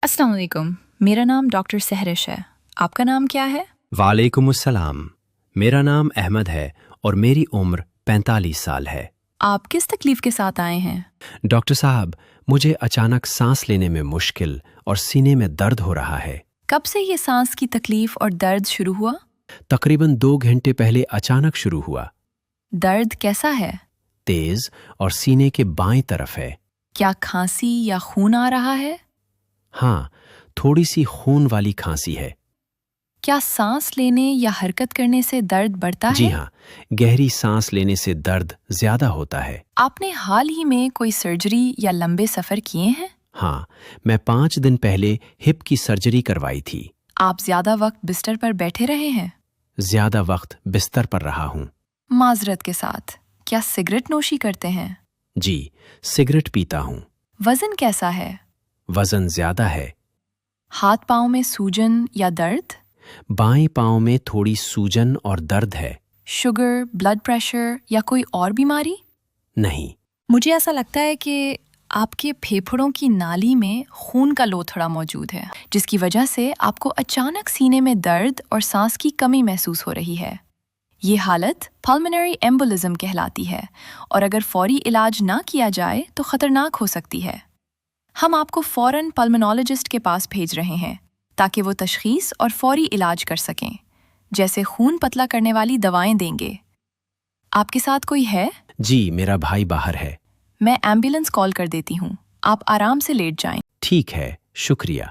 अस्सलाम वालेकुम। मेरा नाम डॉक्टर सहरिश है। आपका नाम क्या है? वालेकुम अस्सलाम। मेरा नाम अहमद है और मेरी उम्र 45 साल है। आप किस तकलीफ के साथ आए हैं? डॉक्टर साहब, मुझे अचानक सांस लेने में मुश्किल और सीने में दर्द हो रहा है। कब से ये सांस की तकलीफ और दर्द शुरू हुआ? तकरीबन 2 घंटे पहले अचानक शुरू हुआ। दर्द कैसा है? तेज और सीने के बाएं तरफ है। क्या खांसी या खून आ रहा है? हाँ, थोड़ी सी खून वाली खांसी है। क्या सांस लेने या हरकत करने से दर्द बढ़ता जी है? हाँ, गहरी सांस लेने से दर्द ज्यादा होता है। आपने हाल ही में कोई सर्जरी या लंबे सफर किए हैं? हाँ, मैं 5 दिन पहले हिप की सर्जरी करवाई थी। आप ज्यादा वक्त बिस्तर पर बैठे रहे हैं? ज्यादा वक्त बिस्तर पर रहा हूँ। माजरत के साथ, क्या सिगरेट नोशी करते हैं? जी, सिगरेट पीता हूँ। वजन कैसा है? वजन ज्यादा है। हाथ पाँव में सूजन या दर्द? बाएं पांव में थोड़ी सूजन और दर्द है। शुगर, ब्लड प्रेशर या कोई और बीमारी? नहीं। मुझे ऐसा लगता है कि आपके फेफड़ों की नाली में खून का लोथड़ा मौजूद है, जिसकी वजह से आपको अचानक सीने में दर्द और सांस की कमी महसूस हो रही है। ये हालत पल्मोनरी एम्बोलिज्म कहलाती है और अगर फौरी इलाज ना किया जाए तो खतरनाक हो सकती है। हम आपको फौरन पल्मोनोलॉजिस्ट के पास भेज रहे हैं ताकि वो तशखीस और फौरी इलाज कर सकें, जैसे खून पतला करने वाली दवाएं देंगे। आपके साथ कोई है? जी, मेरा भाई बाहर है। मैं एम्बुलेंस कॉल कर देती हूँ। आप आराम से लेट जाएं। ठीक है, शुक्रिया।